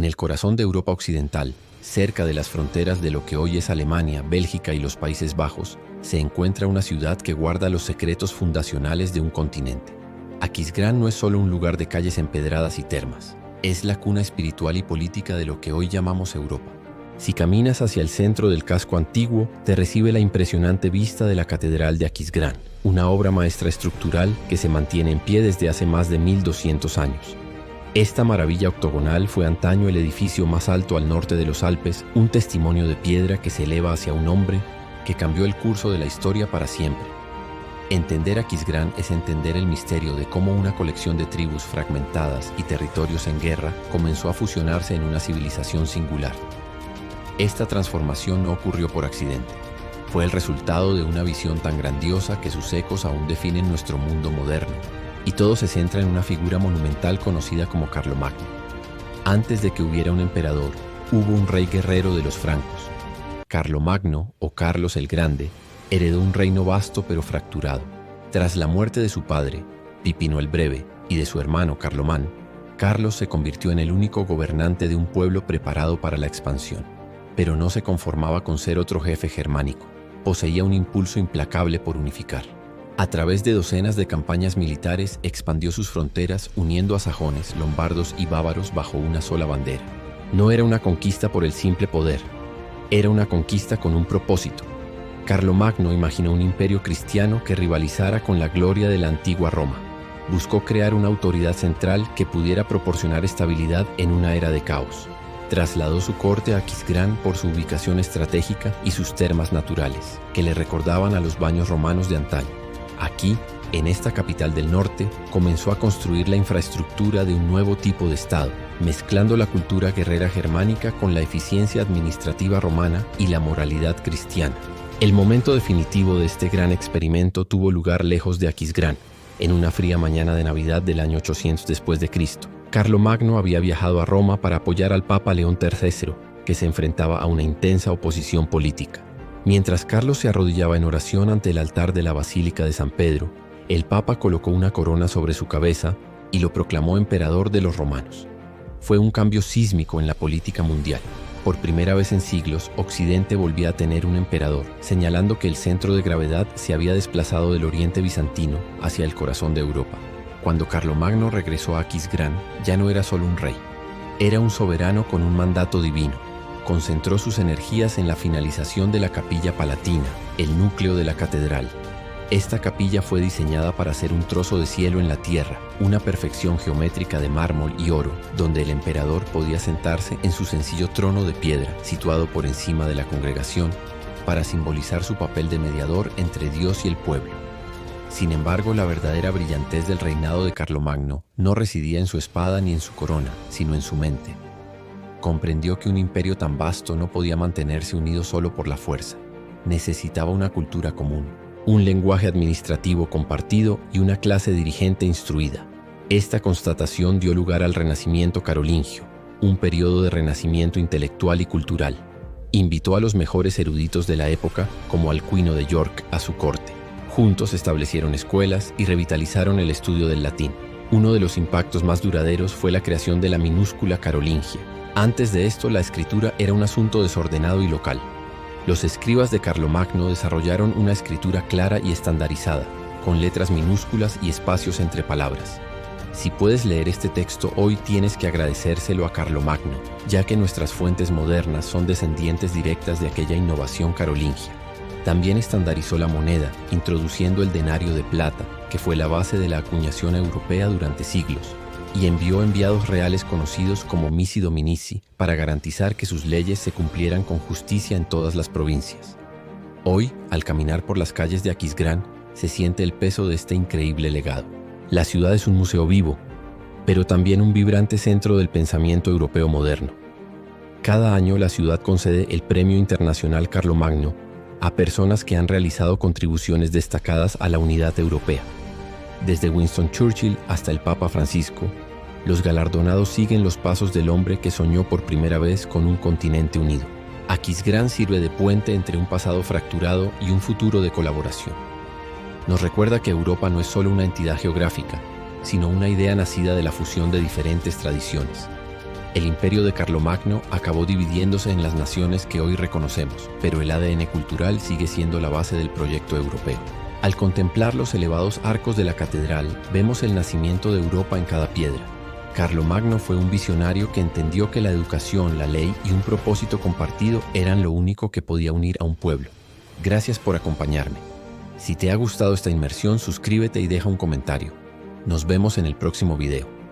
En el corazón de Europa Occidental, cerca de las fronteras de lo que hoy es Alemania, Bélgica y los Países Bajos, se encuentra una ciudad que guarda los secretos fundacionales de un continente. Aquisgrán no es solo un lugar de calles empedradas y termas. Es la cuna espiritual y política de lo que hoy llamamos Europa. Si caminas hacia el centro del casco antiguo, te recibe la impresionante vista de la Catedral de Aquisgrán, una obra maestra estructural que se mantiene en pie desde hace más de 1200 años. Esta maravilla octogonal fue antaño el edificio más alto al norte de los Alpes, un testimonio de piedra que se eleva hacia un hombre que cambió el curso de la historia para siempre. Entender Aquisgrán es entender el misterio de cómo una colección de tribus fragmentadas y territorios en guerra comenzó a fusionarse en una civilización singular. Esta transformación no ocurrió por accidente. Fue el resultado de una visión tan grandiosa que sus ecos aún definen nuestro mundo moderno, y todo se centra en una figura monumental conocida como Carlomagno. Antes de que hubiera un emperador, hubo un rey guerrero de los francos. Carlomagno, o Carlos el Grande, heredó un reino vasto pero fracturado. Tras la muerte de su padre, Pipino el Breve, y de su hermano Carlomán, Carlos se convirtió en el único gobernante de un pueblo preparado para la expansión. Pero no se conformaba con ser otro jefe germánico. Poseía un impulso implacable por unificar. A través de docenas de campañas militares expandió sus fronteras uniendo a sajones, lombardos y bávaros bajo una sola bandera. No era una conquista por el simple poder, era una conquista con un propósito. Carlomagno imaginó un imperio cristiano que rivalizara con la gloria de la antigua Roma. Buscó crear una autoridad central que pudiera proporcionar estabilidad en una era de caos. Trasladó su corte a Aquisgrán por su ubicación estratégica y sus termas naturales, que le recordaban a los baños romanos de antaño. Aquí, en esta capital del norte, comenzó a construir la infraestructura de un nuevo tipo de Estado, mezclando la cultura guerrera germánica con la eficiencia administrativa romana y la moralidad cristiana. El momento definitivo de este gran experimento tuvo lugar lejos de Aquisgrán, en una fría mañana de Navidad del año 800 después de Cristo. Carlomagno había viajado a Roma para apoyar al Papa León III, que se enfrentaba a una intensa oposición política. Mientras Carlos se arrodillaba en oración ante el altar de la Basílica de San Pedro, el Papa colocó una corona sobre su cabeza y lo proclamó emperador de los romanos. Fue un cambio sísmico en la política mundial. Por primera vez en siglos, Occidente volvía a tener un emperador, señalando que el centro de gravedad se había desplazado del oriente bizantino hacia el corazón de Europa. Cuando Carlomagno regresó a Aquisgrán, ya no era solo un rey. Era un soberano con un mandato divino. Concentró sus energías en la finalización de la Capilla Palatina, el núcleo de la catedral. Esta capilla fue diseñada para ser un trozo de cielo en la tierra, una perfección geométrica de mármol y oro, donde el emperador podía sentarse en su sencillo trono de piedra, situado por encima de la congregación, para simbolizar su papel de mediador entre Dios y el pueblo. Sin embargo, la verdadera brillantez del reinado de Carlomagno no residía en su espada ni en su corona, sino en su mente. Comprendió que un imperio tan vasto no podía mantenerse unido solo por la fuerza. Necesitaba una cultura común, un lenguaje administrativo compartido y una clase dirigente instruida. Esta constatación dio lugar al Renacimiento carolingio, un periodo de renacimiento intelectual y cultural. Invitó a los mejores eruditos de la época, como Alcuino de York, a su corte. Juntos establecieron escuelas y revitalizaron el estudio del latín. Uno de los impactos más duraderos fue la creación de la minúscula carolingia. Antes de esto, la escritura era un asunto desordenado y local. Los escribas de Carlomagno desarrollaron una escritura clara y estandarizada, con letras minúsculas y espacios entre palabras. Si puedes leer este texto hoy, tienes que agradecérselo a Carlomagno, ya que nuestras fuentes modernas son descendientes directas de aquella innovación carolingia. También estandarizó la moneda, introduciendo el denario de plata, que fue la base de la acuñación europea durante siglos, y envió enviados reales conocidos como missi dominici para garantizar que sus leyes se cumplieran con justicia en todas las provincias. Hoy, al caminar por las calles de Aquisgrán, se siente el peso de este increíble legado. La ciudad es un museo vivo, pero también un vibrante centro del pensamiento europeo moderno. Cada año la ciudad concede el Premio Internacional Carlomagno a personas que han realizado contribuciones destacadas a la unidad europea. Desde Winston Churchill hasta el Papa Francisco, los galardonados siguen los pasos del hombre que soñó por primera vez con un continente unido. Aquisgrán sirve de puente entre un pasado fracturado y un futuro de colaboración. Nos recuerda que Europa no es solo una entidad geográfica, sino una idea nacida de la fusión de diferentes tradiciones. El imperio de Carlomagno acabó dividiéndose en las naciones que hoy reconocemos, pero el ADN cultural sigue siendo la base del proyecto europeo. Al contemplar los elevados arcos de la catedral, vemos el nacimiento de Europa en cada piedra. Carlomagno fue un visionario que entendió que la educación, la ley y un propósito compartido eran lo único que podía unir a un pueblo. Gracias por acompañarme. Si te ha gustado esta inmersión, suscríbete y deja un comentario. Nos vemos en el próximo video.